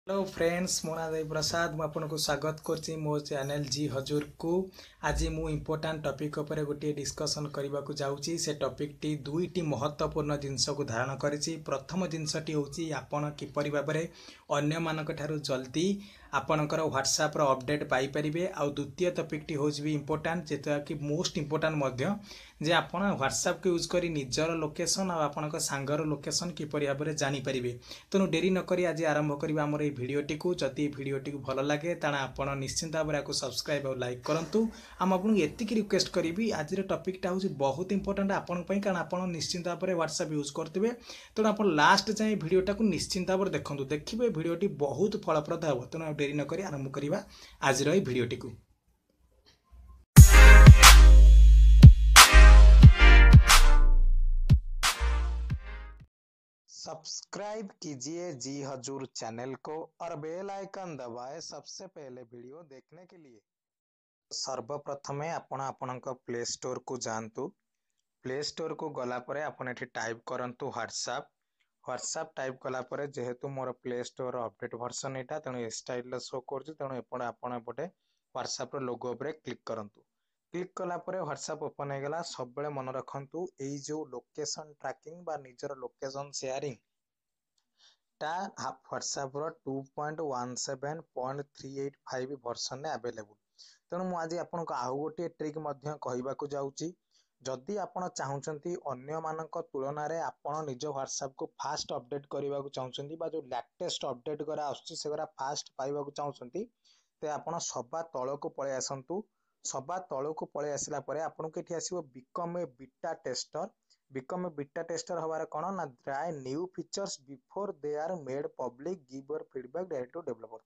Hello friends मो ना देव प्रसाद मुझे स्वागत करछि मो चैनल जी हजूर को। आज मु इम्पोर्टाट टॉपिक उपर गोटे डिस्कशन करने को जाऊँगी। से टॉपिक टी दुईटी महत्वपूर्ण जिनस को धारण करिछि। प्रथम जिनसटी होछि आपण किपरि भाबरे अन्य मानक ठारू जल्दी आपणकर व्हाट्सएप रो अपडेट पाई परिबे। आ द्वितीय टॉपिक टी होछि भी इम्पोर्टाट जेता कि मोस्ट इम्पोर्टाट मध्य जे आपण व्हाट्सएप को यूज करी निजर लोकेशन आ आपणक सांगर लोकेशन किपरि भाबरे जानि परिबे। तेणु डेरी नकरी आज आरंभ करिबा हमर ए भिडियोटी को। जदि भिडियोटी को भल लगे ताना आपण निश्चिंत भाबरे को सब्सक्राइब और लाइक करंतु। हम आपन एतिकी रिक्वेस्ट करिबी आज रे टॉपिक टा होछि बहुत इंपोर्टेंट आपन पई, कारण आपण निश्चिंत भाबरे व्हाट्सएप यूज करथिबे। तेणु आपण लास्ट जाय भिडियोटा को निश्चिंत भाबरे देखंतु, देखिबे भिडियोटी बहुत फलप्रद हेबो। तेणु डेरी नकरी आरंभ करिबा आज रे भिडियोटी को। सब्सक्राइब कीजिए जी हजूर चैनल को और बेल आइकन दबाएं सबसे पहले वीडियो देखने के लिए। सर्वप्रथमे आपण आपणक प्ले स्टोर को जानतु। प्ले स्टोर को गला परे आपण एठी टाइप करंतु व्हाट्सएप। व्हाट्सएप टाइप कला परे जेहेतु मोर प्ले स्टोर अपडेट वर्जन एटा तेणु ए स्टाइल शो करछु, तेणु एपटे आपण एपटे व्हाट्सएप रो लोगो उपरे क्लिक करंतु। क्लिक कला परे व्हाट्सएप ओपन हो गला। सब बेले मन रखंतु एई जो लोकेशन ट्रैकिंग बा निजर लोकेशन शेयरिंग टा व्हाट्सएप रो 2.17.385 वर्जन में अवेलेबल। तेणु मु आज आपनको आउ गोटे ट्रिक मध्य कहबा को जाउची। जदि आपण चाहूचंती अन्य मानक तुलना रे आपण निज व्हाट्सएप को फास्ट अपडेट करबा को चाहूचंती बा जो लेटेस्ट अपडेट करा आछी सेगरा फास्ट पाइबा को चाहूचंती, ते आपण सबा तळ को पळे आसंतु। सबा तळ को पळे आसिला परे आपनको एठी आसीबो become a beta tester. Become a beta tester हवार कोन ना try new features before they are made public, give your feedback direct to developer.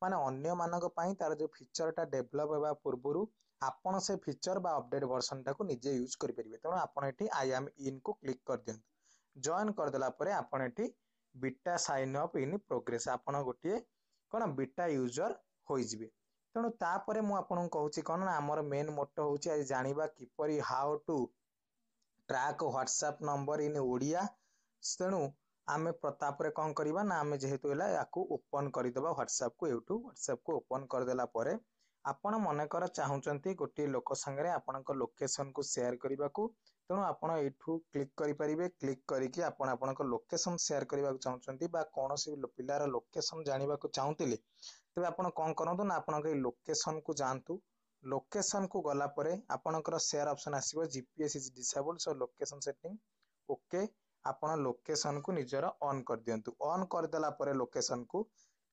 माने अन्य मानक पई तार जो फीचर टा डेवलप हेबा पूर्वरु आपण से फीचर बा अपडेट वर्जन टा को निजे यूज करि परिबे। तेणु आपण एठी आई एम इन को क्लिक कर दियंतु। जॉइन कर देला परे आपण एठी beta sine up in progress आपण गोटिए कोन बीटा यूजर होई जिवे। तेणु तापरे मु आपन कहूची कोन ना हमर मेन मोटो होची आज जानिबा किपरि how to track WhatsApp number in Odia. तेणु आमे प्रतापरे कौन करिबा ना आमे जेहेतु एला याकू ओपन करि देबा व्हाट्सएप को। यूट्यूब व्हाट्सएप को ओपन कर देला परे आपण मने कर चाहूचंती गोटे लोक संगे आपनक लोकेशन को शेयर करबा को। तेणु आपण एठू क्लिक करि परिबे। क्लिक करिकि आपण आपनक लोकेशन शेयर करबा को चाहूचंती बा कोनोसी पिलार लोकेशन जानिबा को चाहूतिले, तबे आपण कोन करंतु ना आपनक लोकेशन को जानतु। लोकेशन को गला परे आपनकर शेयर ऑप्शन आसीबो GPS is disabled, so location setting okay. आपण लोकेशन को निजर ऑन कर दियंतु। ऑन कर देला परे लोकेशन को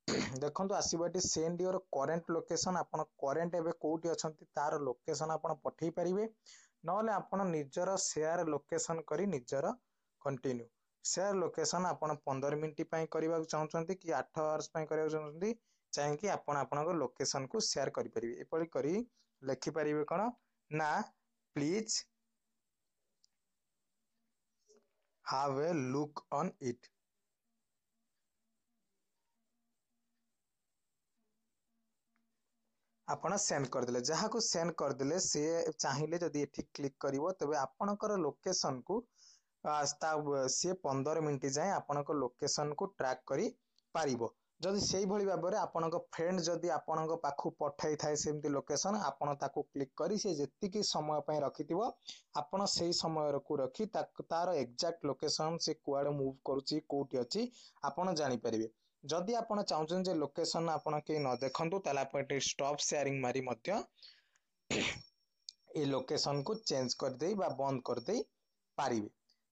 देखंतु आसीबोटी सेंड योर करेंट लोकेशन। आपण करेंट एबे कोठी अछंती तार लोकेशन आपण पठेई परिबे, नले आपण निजर शेयर लोकेशन करी निजर कंटिन्यू। शेयर लोकेशन आपण 15 मिनिट पई करबा चाहउछंती कि 8 आवर्स पई करबा चाहउछंती, चाहे कि आपण आपनक लोकेशन को शेयर करि परिबे। एपरि करी लिखि परिबे कोन ना please have a look on it। आपण सेंड कर देले, जहा को सेंड कर देले से चाहिए जदि एठी क्लिक करिवो तबे आपनकर लोकेशन को से 15 मिनिट जाए आपनकर लोकेशन को ट्रैक करी पारिबो। जदि सेही भली भाबरे आपनक फ्रेंड जदि आपनक पाखु पठाई थाए सेमती लोकेशन, आपण ताकू क्लिक करी से जेतिकी समय पय रखिथिबो आपण सेही समय को रखी तार एग्जैक्ट लोकेशन से कुआडे मूव करूची कोठी अछि आपण जानि परिबे। जदि आपण चाहउछन जे लोकेशन आपण के न देखंतु ताला पटे स्टॉप शेयरिंग मारी मध्य ए लोकेशन को चेंज कर देई बा बंद कर देई पारिबे।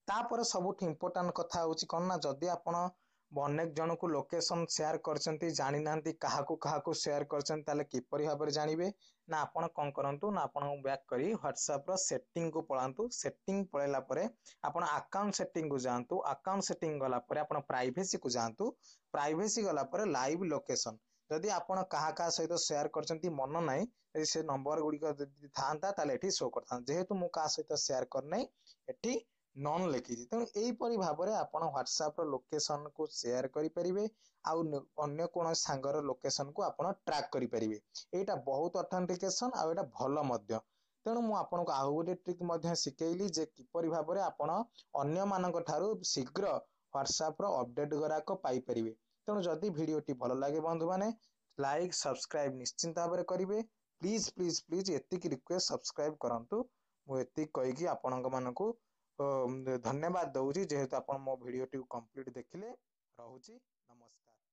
तापर सबुठ इंपोर्टेंट कथा होची कोन ना जदि आपण अनेक जन को लोकेशन शेयर करचंती जानि नांती काहाकू शेयर करचंती ताले किपरि भाबरे जानिबे ना आपण कोन करंतु ना आपण बैक करी व्हाट्सएप रो सेटिंग को पळांतु। सेटिंग पळेला परे आपण अकाउंट सेटिंग को जानतु। अकाउंट सेटिंग गला परे आपण प्राइवेसी को जानतु। प्राइवेसी गला परे लाइव लोकेशन जदि आपण काहा सहित शेयर करचंती मन नाही, यदि से नंबर गुडी को थांता ताले एठी शो करथा। जेहेतु मु का सहित शेयर कर नै एठी नॉन लिखी। तेणु यहीपरि भाव में आप व्हाट्सएप लोकेशन को शेयर करें आउ अन्य कौन सांगर लोकेशन को आप ट्रैक करें। यहाँ बहुत ऑथेंटिकेशन आउ एटा भल मध्य। तेणु मु आपको आउ गोटे ट्रिक शिखेली जे किपरि भाव में आप अन्य मानक ठारू शीघ्र व्हाट्सएप अपडेट गुराक पाई परिबे। तेणु जदि भिडटी भल लगे बंधु मैंने लाइक सब्सक्राइब निश्चिंत भाव में करेंगे। प्लीज प्लीज प्लीज एतिक रिक्वेस्ट सब्सक्राइब करूँ। मुझे कहीकि आपण मानक धन्यवाद दूसरी जेहेतु आप मो भिडटी कंप्लीट देखिले। रहुची नमस्कार।